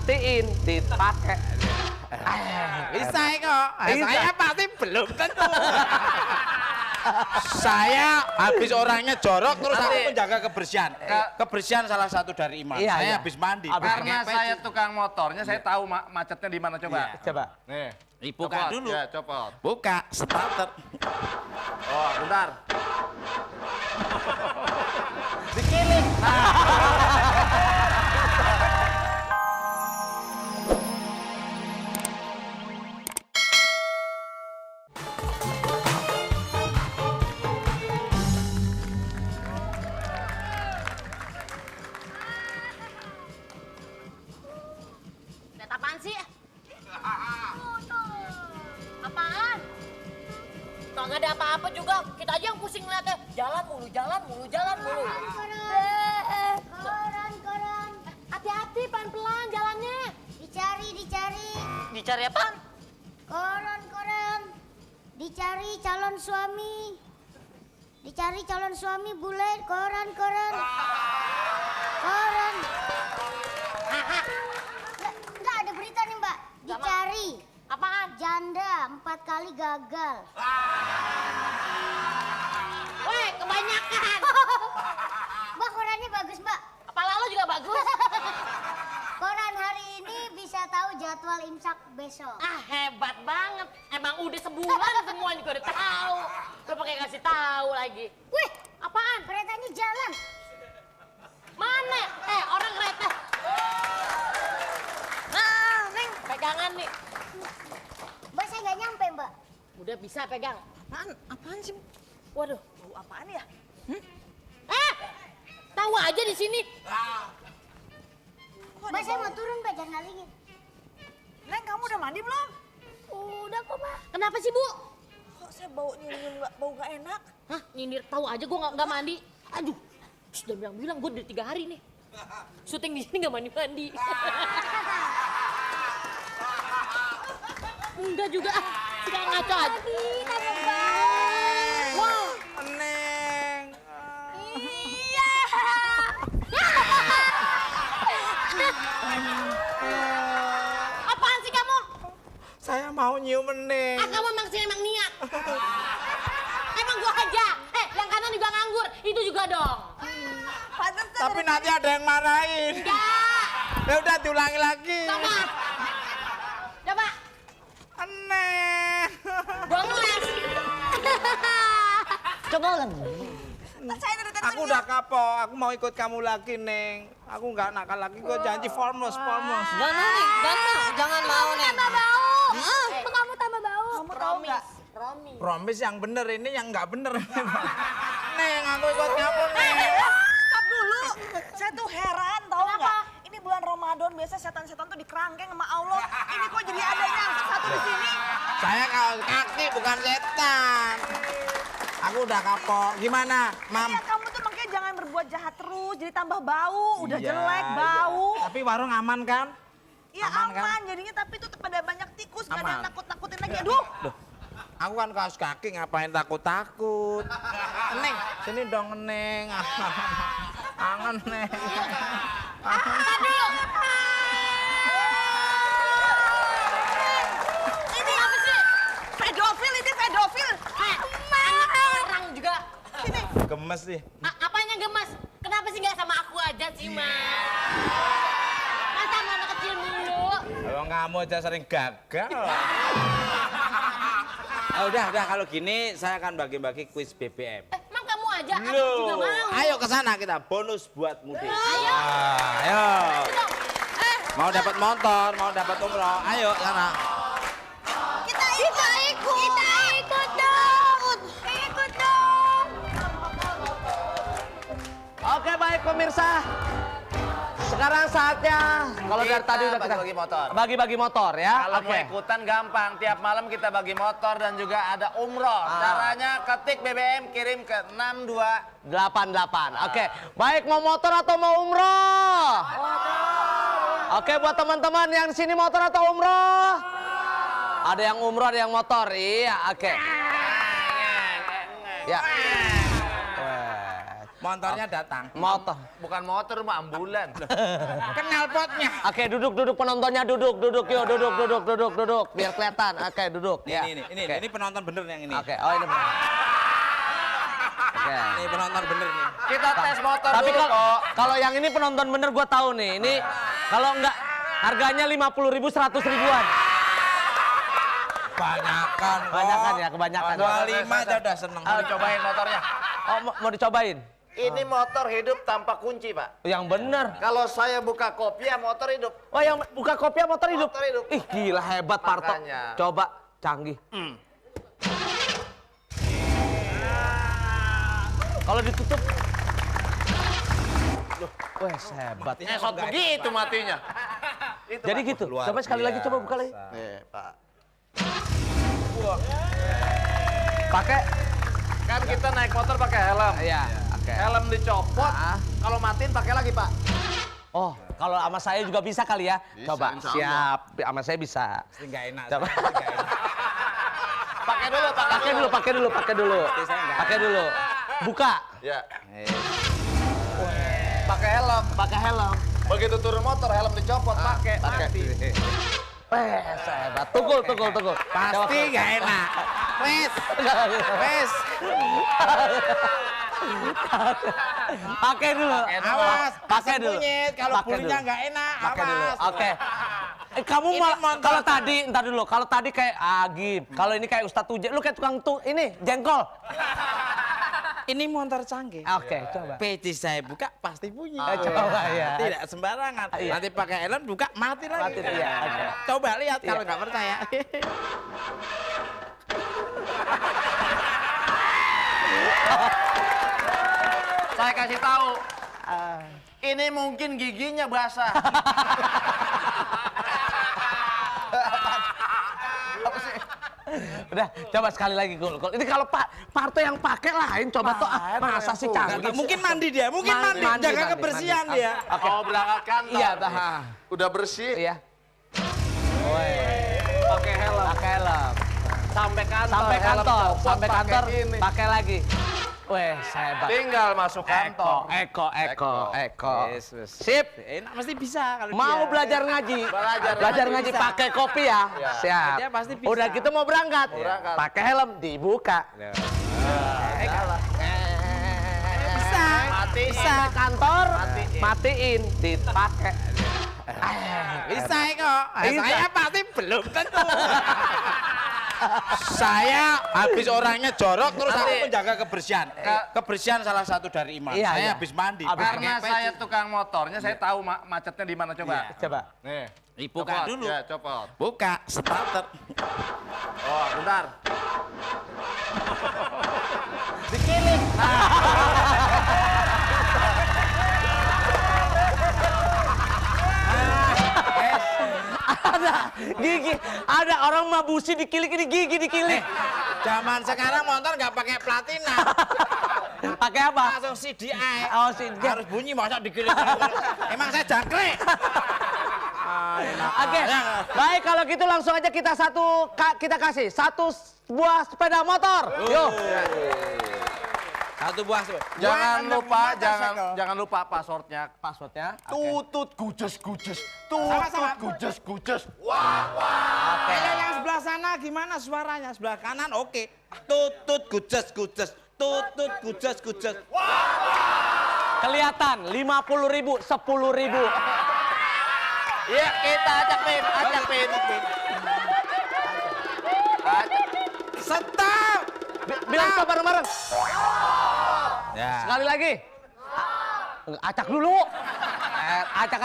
matiin, dipakai. Bisa kok. Saya pasti belum tentu. Saya habis orangnya jorok terus aku menjaga kebersihan. Kebersihan salah satu dari iman. Saya habis mandi. Karena saya tukang motornya, saya tahu macetnya di mana. Coba. Coba. Nih. Buka dulu. Ya, copot. Buka, starter. Oh, bentar. Dikilik. Lihat apaan sih? Apaan? Kok nggak ada apa-apa juga. Kita aja yang pusing ngeliatnya. Jalan mulu, jalan mulu, jalan mulu. Koran. Hati-hati, pelan-pelan jalannya. Dicari. Dicari apaan? Koran. Dicari calon suami. Dicari calon suami bule. Koran. Nggak ada berita nih, Mbak. Dicari. Apaan? Janda 4 kali gagal. Weh, kebanyakan. Mbak, korannya bagus, Mbak. Kepala lo juga bagus. Koran hari ini bisa tahu jadwal imsak besok. Ah, hebat banget. Emang udah sebulan semua juga udah tahu. Lo pakai ngasih tahu lagi. Wih, Apaan? keretanya jalan. Mana? Orang kereta. Nah, Neng, pegangan nih. Mbak, saya nggak nyampe, Mbak. Udah bisa pegang. Apaan sih? Waduh, Bau apaan ya? tahu aja di sini. Mbak, saya mau turun, Mbak, jangan ngalingin. Neng, kamu udah mandi belum? Udah kok, Mbak. Kenapa sih, Bu? Kok saya bau nyium bau gak enak? Hah, nyindir tahu aja gue nggak mandi. Aduh, sudah bilang gue udah 3 hari nih. Syuting di sini nggak mandi. Enggak juga, suka ngaco aja. Wow, Neng. iya. Apaan sih kamu? Saya mau nyium Neng. Kamu emang niat. Emang gua aja. Yang kanan juga nganggur. Itu juga dong. Pantesan Tapi nanti ada yang marahin. Enggak. Ya udah diulangi lagi. Coba. Neng. Gua ngeles. Coba ulang. saya dari tadi Aku udah kapok, aku mau ikut kamu lagi, Neng. Aku nggak nakal lagi, gue janji formless. Jangan mau nih. Tambah bau. Kok kamu tambah bau? kamu tahu nggak? Romi. Promise yang bener, ini yang nggak bener. Neng, aku ikut kamu, Neng. Stop dulu. Saya tuh heran tahu nggak? Ini bulan Ramadan biasa setan-setan tuh dikerangkeng sama Allah. Ini kok jadi ada nyangkut satu di sini? Saya kaos kaki bukan setan. Aku udah kapok. Gimana, Mam? Ya kamu tuh makanya jangan berbuat jahat terus, jadi tambah bau, udah Iya, jelek, iya. bau. Tapi warung aman kan? Ya Aman, aman, kan? jadinya tapi tuh pada banyak tikus, nggak ada yang Aman. nakut-nakutin lagi. Aduh, Duh, aku kan kaos kaki ngapain takut-takut. Neng, sini dong, Neng. Angen, Neng. Ini apa sih? pedofil ini pedofil. Anak orang juga. Sini. Gemes sih. Apanya gemas? Kenapa sih nggak sama aku aja sih, Mas? Masa sama anak kecil mulu? Kalau kamu aja sering gagal. Udah, kalau gini saya akan bagi-bagi kuis BBM. Emang kamu aja? Aku juga mau. Ayo ke sana kita bonus buat mudik. Ayo. Ayo. Mau dapat motor, mau dapat umroh. Ayo sana. Kita ikut dong. Ikut dong. Oke, baik pemirsa. Sekarang saatnya, kalau dari tadi udah kita bagi motor. bagi-bagi motor ya. Kalau mau Oke. ikutan gampang, tiap malam kita bagi motor dan juga ada umroh. Caranya ketik BBM, kirim ke 62. 88. Oke, baik mau motor atau mau umroh? Oke, buat teman-teman yang di sini motor atau umroh? Ada yang umroh, ada yang motor. Iya, oke. Ya. Motornya datang. Motor. Bukan motor, mah ambulan. Kenal potnya. Oke, duduk penontonnya duduk, yuk duduk, biar kelihatan. Oke, duduk. Ya. Ini penonton bener yang ini. Oke, oh ini benar. Oke. Ini penonton bener nih. Kita tes motor Tapi dulu kok. kalau yang ini penonton bener gue tahu nih. Ini kalau enggak harganya 50.000 100 ribuan. Kebanyakan Kebanyakan. 25 aja udah seneng. Mau dicobain motornya? Oh, mau dicobain? Ini motor hidup tanpa kunci, Pak. Yang bener. Kalau saya buka kopiah, motor hidup. Oh, yang buka kopiah motor hidup? Motor hidup. Ih, gila hebat Parto. Makanya. Coba, canggih. Kalau ditutup. Loh, wes hebat. Ngesot begitu matinya. Itu, Jadi Pak. gitu. Coba sekali lagi, coba buka lagi. Nih, Pak. Pakai. Kan kita naik motor pakai helm. Iya, oke. Helm dicopot. Kalau matiin pakai lagi, Pak. Oh, kalau sama saya juga bisa kali ya. Bisa, Coba, insya Allah. siap. Sama saya bisa. Pasti nggak enak. Coba. Pakai dulu, Pakai dulu. Buka. Ya. Pakai helm. Pakai helm. Begitu turun motor, helm dicopot, pakai. Mati. Hebat. Tunggu. Pasti nggak enak. Wes. Pakai dulu. Awas, Pakai asam dulu. kunyit. Kalau Pakai bulunya dulu. nggak enak, Pakai dulu. awas. Oke. Kamu Ini malah motor. kalau tadi entar dulu. Kalau tadi kayak Agib, kalau ini kayak Ustadz Uje, lu kayak tukang ini jengkol. Ini motor canggih. Oke, coba. PC saya buka pasti bunyi. Coba ya. Tidak sembarangan. Iya. Nanti pakai helm buka mati lagi. Mati, iya, oke. Coba lihat kalau Iya. nggak percaya. Saya kasih tahu. Ini mungkin giginya basah. Udah, coba sekali lagi Gul. Ini kalau Parto yang pakai lain, coba tuh masa sih canggih. Mungkin mandi dia, mungkin mandi. Jaga kebersihan dia. Oh, berangkat kantor. Iya, nih. dah. Udah bersih. Iya. Pakai helm. Pakai helm. Sampai kantor. Sampai helm kantor, copot, sampai pakai kantor, ini. pakai lagi. Weh, hebat. Tinggal masuk kantor. Eko. Yes, yes. Sip. Enak pasti bisa kalau Mau dia. belajar ngaji. Belajar ngaji bisa. pakai kopi ya. Iya. Siap. Dia pasti bisa. Udah gitu mau berangkat. berangkat. Pakai helm dibuka. Bisa. Matiin. Bisa kantor, Matiin. matiin, dipakai. Bisa kok. Bisa. Saya pasti belum tentu. Saya habis orangnya jorok terus aku Nanti. menjaga kebersihan. Kebersihan salah satu dari iman. Iya, Saya iya. habis mandi. Habis pakai Karena peci. saya tukang motornya, saya tahu macetnya di mana coba. Coba. Nih. Dibuka Copot. dulu. Ya, copot. Buka starter. Oh, bentar. Dikilik. Ada gigi, ada orang mabusi dikilik, ini gigi dikilik. Zaman sekarang motor nggak pakai platina. Pakai apa? Langsung CDI. Oh, sih. Harus bunyi masa dikilik. Emang saya jangkrik. Oke, baik kalau gitu langsung aja kita kasih satu buah sepeda motor. Yuk. Satu buah. Jangan lupa passwordnya. Passwordnya. Tutut gujes. Sama-sama. Tutut gujes. Kayak yang sebelah sana gimana suaranya? Sebelah kanan oke. Tutut gujes. Tutut gujes. Kelihatan 50.000, 10.000. Iya, kita ajak Pin. Stop. Bilang stop bareng-bareng. Ya. Sekali lagi. Acak dulu. Acak.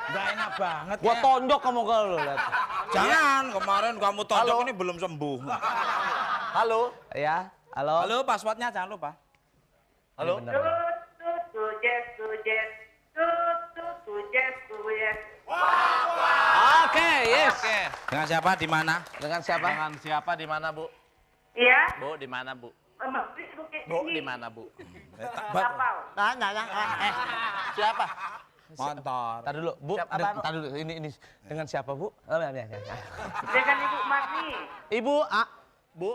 Gak enak banget. Gua ya. tonjok kamu kalau lihat. Jangan, kemarin kamu tonjok Halo. ini belum sembuh. Halo. Ya, halo. Halo, passwordnya jangan lupa. Halo. Bener. Oke, yes. Dengan siapa di mana? Dengan siapa? Dengan siapa di mana, Bu? Iya. Bu, di mana, Bu? Bu, di mana, Bu? Siapa? Motor. Tar dulu, Bu. Tar dulu. Ini dengan siapa, Bu? Dengan Ibu Marni. Ibu, Bu,